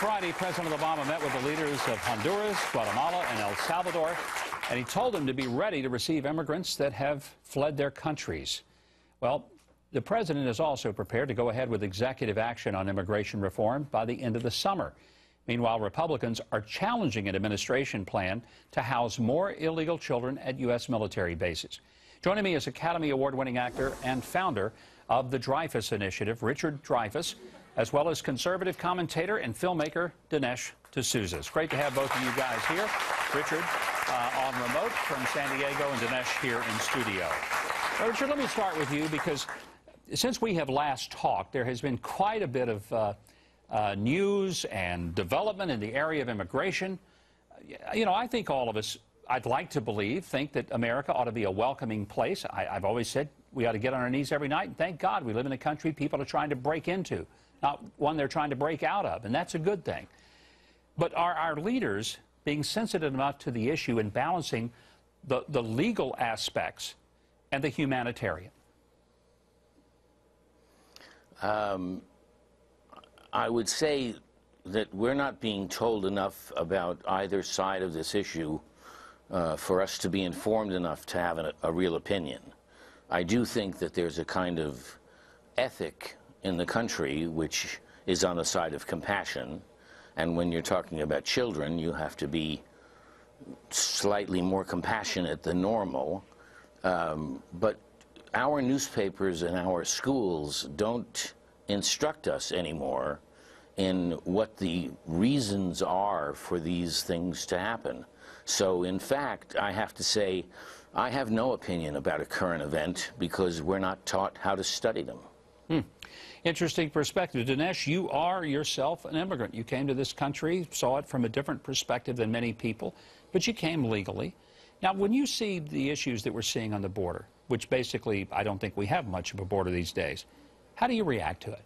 Friday, President Obama met with the leaders of Honduras, Guatemala, and El Salvador, and he told them to be ready to receive immigrants that have fled their countries. Well, the president is also prepared to go ahead with executive action on immigration reform by the end of the summer. Meanwhile, Republicans are challenging an administration plan to house more illegal children at U.S. military bases. Joining me is Academy Award-winning actor and founder of the Dreyfuss Initiative, Richard Dreyfuss, as well as conservative commentator and filmmaker Dinesh D'Souza. It's great to have both of you guys here. Richard on remote from San Diego and Dinesh here in studio. Well, Richard, let me start with you because since we have last talked, there has been quite a bit of news and development in the area of immigration. You know, I think all of us, I'd like to believe, think that America ought to be a welcoming place. I've always said we ought to get on our knees every night and thank God we live in a country people are trying to break into, not one they're trying to break out of, and that's a good thing. But are our leaders being sensitive enough to the issue and balancing the legal aspects and the humanitarian? I would say that we're not being told enough about either side of this issue for us to be informed enough to have a real opinion. I do think that there's a kind of ethic in the country which is on the side of compassion, and when you're talking about children, you have to be slightly more compassionate than normal. But our newspapers and our schools don't instruct us anymore in what the reasons are for these things to happen. So, in fact, I have to say, I have no opinion about a current event because we're not taught how to study them. Interesting perspective. Dinesh, you are yourself an immigrant. You came to this country, saw it from a different perspective than many people, but you came legally. Now, when you see the issues that we're seeing on the border, which basically I don't think we have much of a border these days, how do you react to it?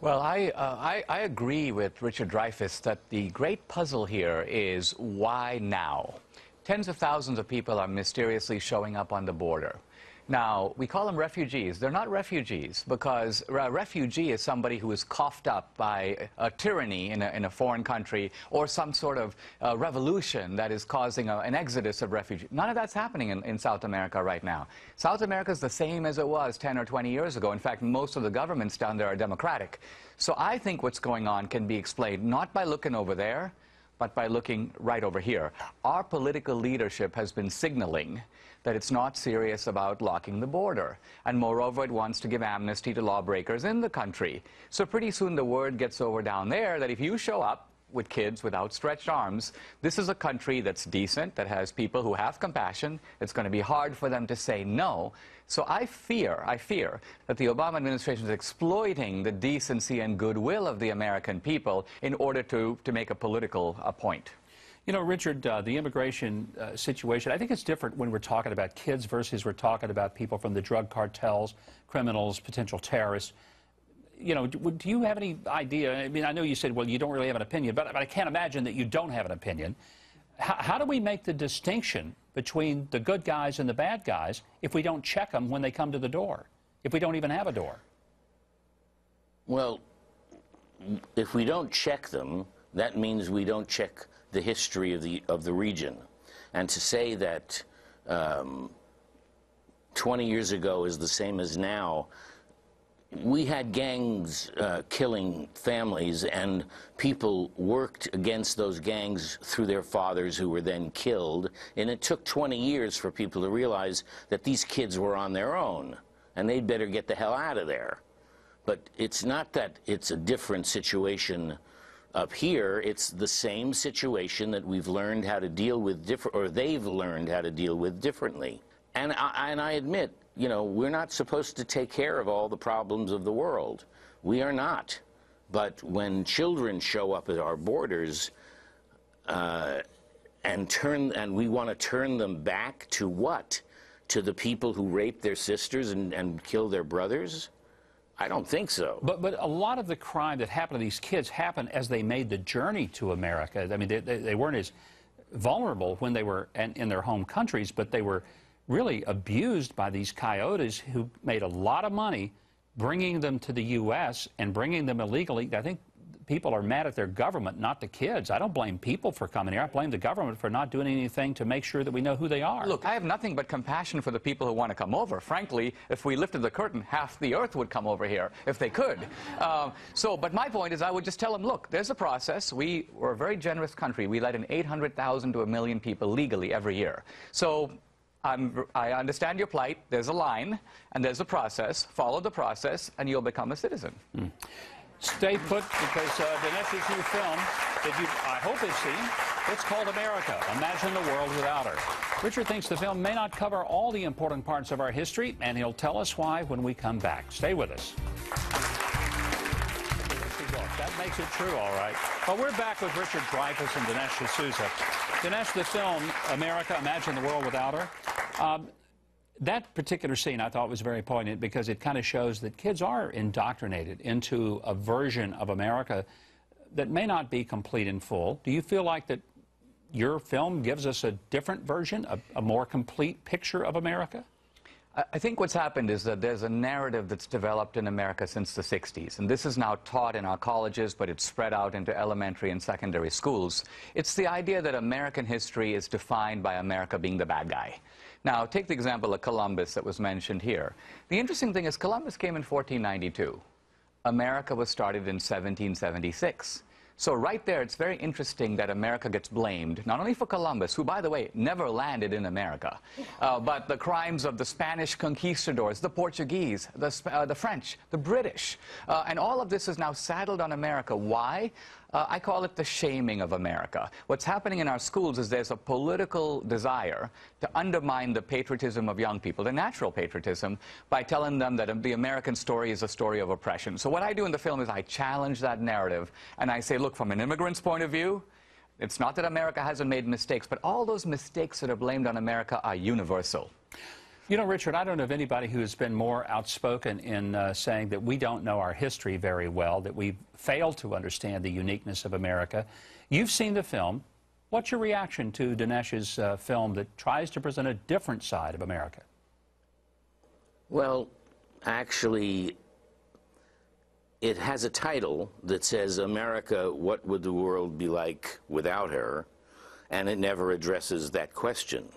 Well, I agree with Richard Dreyfuss that the great puzzle here is why now? Tens of thousands of people are mysteriously showing up on the border. Now, we call them refugees. They're not refugees because a refugee is somebody who is coughed up by a tyranny in a foreign country or some sort of revolution that is causing an exodus of refugees. None of that's happening in South America right now. South America is the same as it was 10 or 20 years ago. In fact, most of the governments down there are democratic. So I think what's going on can be explained not by looking over there, but by looking right over here. Our political leadership has been signaling that it's not serious about locking the border. And moreover, it wants to give amnesty to lawbreakers in the country. So pretty soon the word gets over down there that if you show up with kids with outstretched arms, this is a country that's decent, that has people who have compassion. It's going to be hard for them to say no. So I fear that the Obama administration is exploiting the decency and goodwill of the American people in order to make a political point. You know, Richard, the immigration situation, I think it's different when we're talking about kids versus we're talking about people from the drug cartels, criminals, potential terrorists. You know, do you have any idea? I mean, I know you said, well, you don't really have an opinion, but I can't imagine that you don't have an opinion. How do we make the distinction between the good guys and the bad guys if we don't check them when they come to the door, if we don't even have a door? Well, if we don't check them, that means we don't check the history of the region. And to say that 20 years ago is the same as now, we had gangs killing families, and people worked against those gangs through their fathers who were then killed, and it took 20 years for people to realize that these kids were on their own and they'd better get the hell out of there. But it's not that it's a different situation up here. It's the same situation that we've learned how to deal with or they've learned how to deal with differently. And I admit, you know, we're not supposed to take care of all the problems of the world. We are not. But when children show up at our borders and we want to turn them back to what? To the people who raped their sisters and killed their brothers? I don't think so. But a lot of the crime that happened to these kids happened as they made the journey to America. I mean, they weren't as vulnerable when they were in their home countries, but they were really abused by these coyotes who made a lot of money bringing them to the U.S. and bringing them illegally. I think people are mad at their government, not the kids. I don't blame people for coming here. I blame the government for not doing anything to make sure that we know who they are. Look, I have nothing but compassion for the people who want to come over. Frankly, if we lifted the curtain, half the earth would come over here if they could. But my point is I would just tell them, look, there's a process. We're a very generous country. We let in 800,000 to 1 million people legally every year. So I understand your plight. There's a line, and there's a process. Follow the process, and you'll become a citizen. Stay put, because Dinesh's new film that you, I hope, have seen, it's called America. Imagine the world without her. Richard thinks the film may not cover all the important parts of our history, and he'll tell us why when we come back. Stay with us. That makes it true, all right. Well, we're back with Richard Dreyfuss and Dinesh D'Souza. Dinesh, the film, America, Imagine the World Without Her, that particular scene I thought was very poignant because it kind of shows that kids are indoctrinated into a version of America that may not be complete and full. Do you feel like that your film gives us a different version, a more complete picture of America? I think what's happened is that there's a narrative that's developed in America since the 60s, and this is now taught in our colleges, but it's spread out into elementary and secondary schools. It's the idea that American history is defined by America being the bad guy. Now, take the example of Columbus that was mentioned here. The interesting thing is Columbus came in 1492. America was started in 1776. So right there, it's very interesting that America gets blamed, not only for Columbus, who, by the way, never landed in America, but the crimes of the Spanish conquistadors, the Portuguese, the French, the British. And all of this is now saddled on America. Why? I call it the shaming of America. What's happening in our schools is there's a political desire to undermine the patriotism of young people, the natural patriotism, by telling them that the American story is a story of oppression. So what I do in the film is I challenge that narrative, and I say, look, from an immigrant's point of view, it's not that America hasn't made mistakes, but all those mistakes that are blamed on America are universal. You know, Richard, I don't know of anybody who has been more outspoken in saying that we don't know our history very well, that we fail to understand the uniqueness of America. You've seen the film. What's your reaction to Dinesh's film that tries to present a different side of America? Well, actually, it has a title that says, America, what would the world be like without her? And it never addresses that question.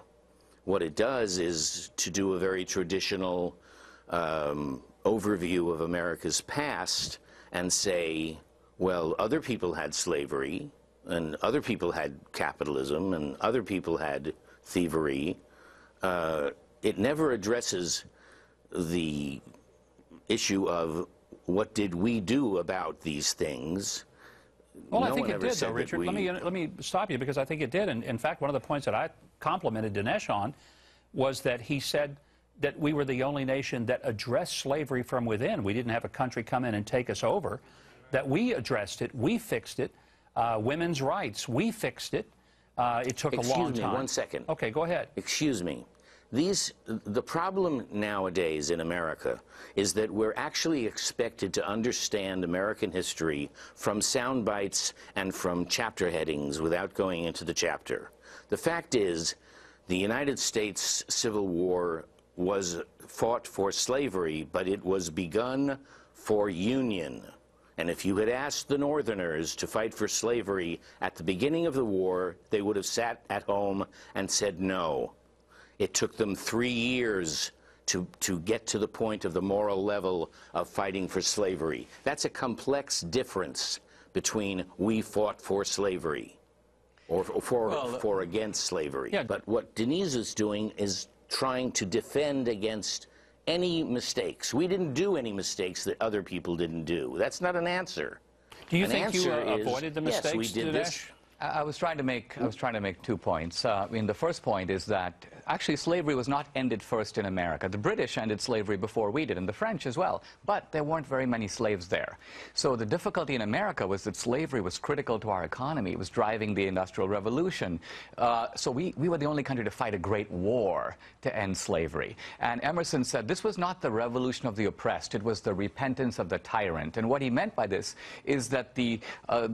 What it does is to do a very traditional overview of America's past and say, well, other people had slavery, and other people had capitalism, and other people had thievery. It never addresses the issue of what did we do about these things. Well, I think it did, though, Richard. Let me stop you, because I think it did. And in fact, one of the points that I complimented Dinesh on was that he said that we were the only nation that addressed slavery from within. We didn't have a country come in and take us over. That we addressed it, we fixed it. Women's rights, we fixed it. It took a long time. Excuse me, 1 second. Okay, go ahead. Excuse me. The problem nowadays in America is that we're actually expected to understand American history from sound bites and from chapter headings without going into the chapter. The fact is, the United States Civil War was fought for slavery, but it was begun for union. And if you had asked the Northerners to fight for slavery at the beginning of the war, they would have sat at home and said no. It took them 3 years to get to the point of the moral level of fighting for slavery. That's a complex difference between we fought for slavery or for against slavery. Yeah. But what Denise is doing is trying to defend against any mistakes. We didn't do any mistakes that other people didn't do. That's not an answer. Do you think you avoided the mistakes, yes, we did this. I was trying to make 2 points. I mean, the first point is that actually slavery was not ended first in America. The British ended slavery before we did, and the French as well. But there weren't very many slaves there. So the difficulty in America was that slavery was critical to our economy. It was driving the Industrial Revolution. So we were the only country to fight a great war to end slavery. And Emerson said this was not the revolution of the oppressed. It was the repentance of the tyrant. And what he meant by this is that the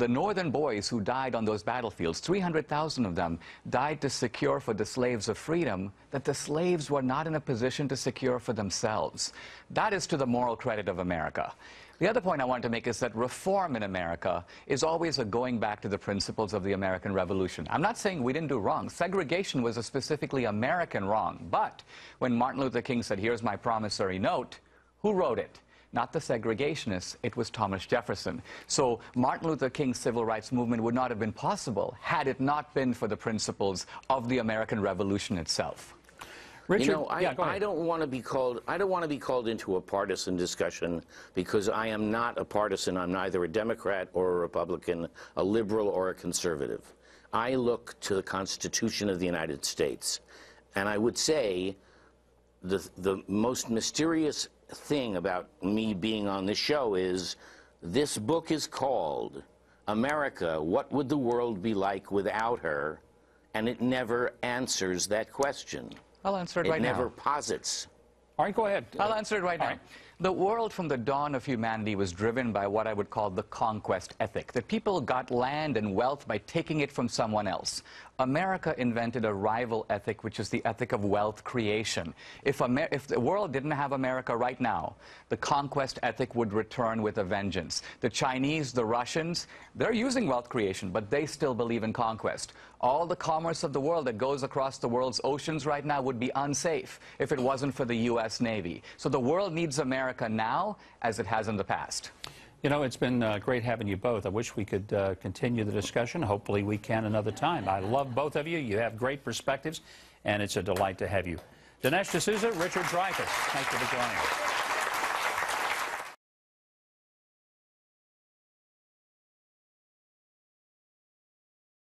northern boys who died on those battlefields, 300,000 of them, died to secure for the slaves of freedom, freedom that the slaves were not in a position to secure for themselves. That is to the moral credit of America. The other point I want to make is that reform in America is always a going back to the principles of the American Revolution. I'm not saying we didn't do wrong. Segregation was a specifically American wrong. But when Martin Luther King said, "Here's my promissory note," who wrote it? Not the segregationists, it was Thomas Jefferson. So Martin Luther King's civil rights movement would not have been possible had it not been for the principles of the American Revolution itself. Richard, you know, I don't want to be called into a partisan discussion, because I am not a partisan. I'm neither a Democrat or a Republican, a liberal or a conservative. I look to the Constitution of the United States, and I would say the most mysterious thing about me being on this show is this book is called America, What Would the World Be Like Without Her? And it never answers that question. I'll answer it right now. It never posits. All right, go ahead. I'll answer it right now. The world from the dawn of humanity was driven by what I would call the conquest ethic, that people got land and wealth by taking it from someone else. America invented a rival ethic, which is the ethic of wealth creation. If the world didn't have America right now, the conquest ethic would return with a vengeance. The Chinese, the Russians, they're using wealth creation, but they still believe in conquest. All the commerce of the world that goes across the world's oceans right now would be unsafe if it wasn't for the U.S. Navy. So the world needs America now as it has in the past. You know, it's been great having you both. I wish we could continue the discussion. Hopefully we can another time. I love both of you. You have great perspectives, and it's a delight to have you. Dinesh D'Souza, Richard Dreyfuss, thank you for joining us.